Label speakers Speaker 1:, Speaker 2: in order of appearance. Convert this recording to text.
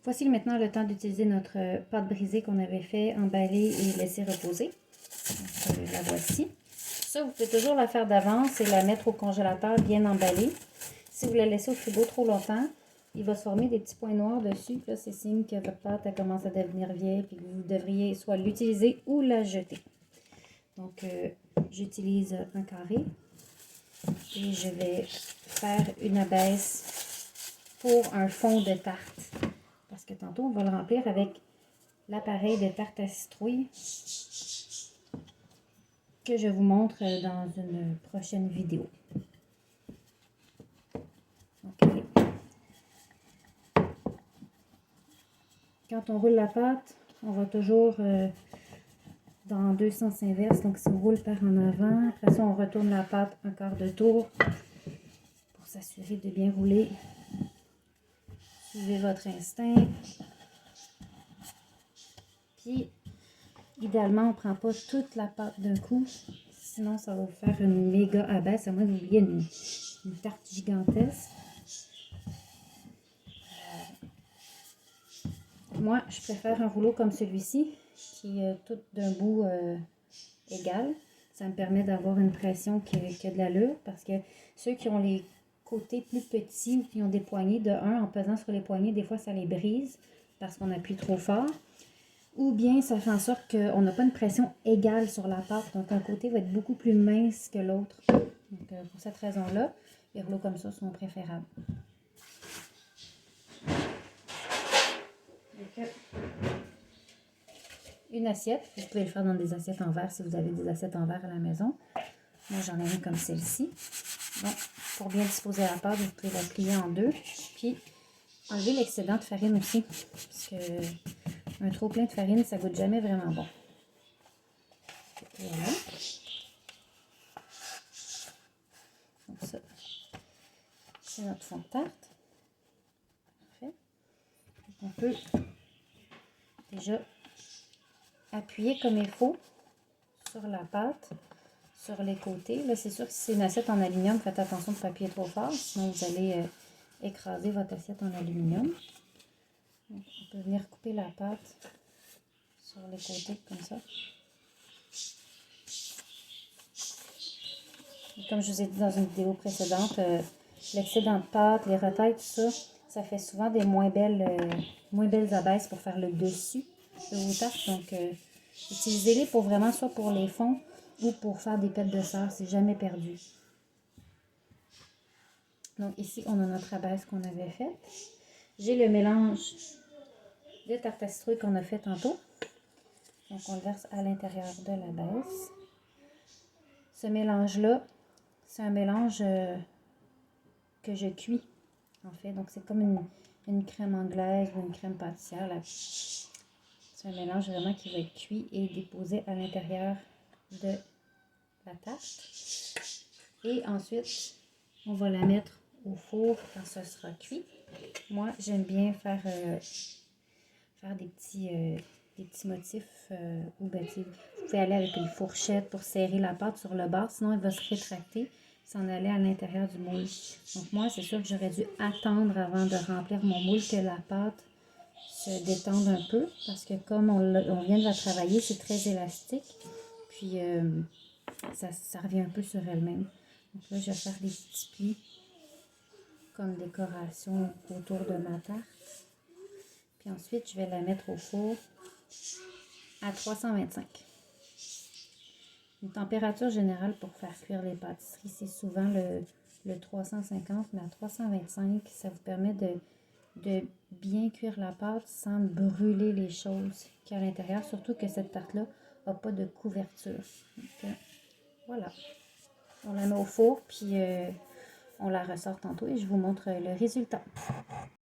Speaker 1: Voici maintenant le temps d'utiliser notre pâte brisée qu'on avait fait emballer et laisser reposer. Donc, la voici. Ça, vous pouvez toujours la faire d'avance et la mettre au congélateur bien emballée. Si vous la laissez au frigo trop longtemps, il va se former des petits points noirs dessus. Là, c'est signe que votre pâte elle commence à devenir vieille et que vous devriez soit l'utiliser ou la jeter. Donc, j'utilise un carré et je vais faire une abaisse pour un fond de tarte. Parce que tantôt, on va le remplir avec l'appareil de tarte à citrouille que je vous montre dans une prochaine vidéo. Donc, quand on roule la pâte, on va toujours dans deux sens inverses. Donc, si on roule par en avant, après ça, on retourne la pâte un quart de tour pour s'assurer de bien rouler. Suivez votre instinct. Puis, idéalement, on ne prend pas toute la pâte d'un coup. Sinon, ça va vous faire une méga abaisse, à moins que vous vouliez une tarte gigantesque. Moi, je préfère un rouleau comme celui-ci, qui est tout d'un bout égal. Ça me permet d'avoir une pression qui a de l'allure, parce que ceux qui ont les côtés plus petits ou qui ont des poignées, de un, en pesant sur les poignées, des fois ça les brise parce qu'on appuie trop fort. Ou bien ça fait en sorte qu'on n'a pas une pression égale sur la pâte. Donc un côté va être beaucoup plus mince que l'autre. Donc pour cette raison-là, les rouleaux comme ça sont préférables. Donc, une assiette, vous pouvez le faire dans des assiettes en verre si vous avez des assiettes en verre à la maison. Moi j'en ai une comme celle-ci. Donc pour bien disposer la pâte, vous pouvez la plier en deux. Puis enlever l'excédent de farine aussi. Parce que un trop plein de farine, ça goûte jamais vraiment bon. Voilà. Donc ça, c'est notre fond de tarte. Parfait. On peut déjà appuyer comme il faut sur la pâte, sur les côtés. Là, c'est sûr que si c'est une assiette en aluminium, faites attention de ne pas appuyer trop fort, sinon vous allez écraser votre assiette en aluminium. Donc, on peut venir couper la pâte sur les côtés comme ça. Et comme je vous ai dit dans une vidéo précédente, l'excédent de pâte, les retailles, tout ça, ça fait souvent des moins belles abaisses pour faire le dessus de vos tartes. Donc, utilisez-les pour vraiment soit pour les fonds ou pour faire des pêtes de sœur, c'est jamais perdu. Donc ici, on a notre abaisse qu'on avait faite. J'ai le mélange de tarte à citrouille qu'on a fait tantôt. Donc on le verse à l'intérieur de l'abaisse. Ce mélange-là, c'est un mélange que je cuis, en fait. Donc c'est comme une crème anglaise ou une crème pâtissière. C'est un mélange vraiment qui va être cuit et déposé à l'intérieur de la tarte. Et ensuite, on va la mettre au four quand ça sera cuit. Moi, j'aime bien faire des petits motifs ou ben, vous pouvez aller avec une fourchette pour serrer la pâte sur le bord, sinon elle va se rétracter, s'en aller à l'intérieur du moule. Donc moi, c'est sûr que j'aurais dû attendre avant de remplir mon moule que la pâte se détende un peu, parce que comme on vient de la travailler, c'est très élastique, puis ça revient un peu sur elle-même. Donc là, je vais faire des petits plis comme décoration autour de ma tarte. Puis ensuite, je vais la mettre au four à 325. Une température générale pour faire cuire les pâtisseries, c'est souvent le 350, mais à 325, ça vous permet de bien cuire la pâte sans brûler les choses qu'il y a à l'intérieur, surtout que cette tarte-là n'a pas de couverture. Donc, voilà. On la met au four, puis on la ressort tantôt et je vous montre le résultat.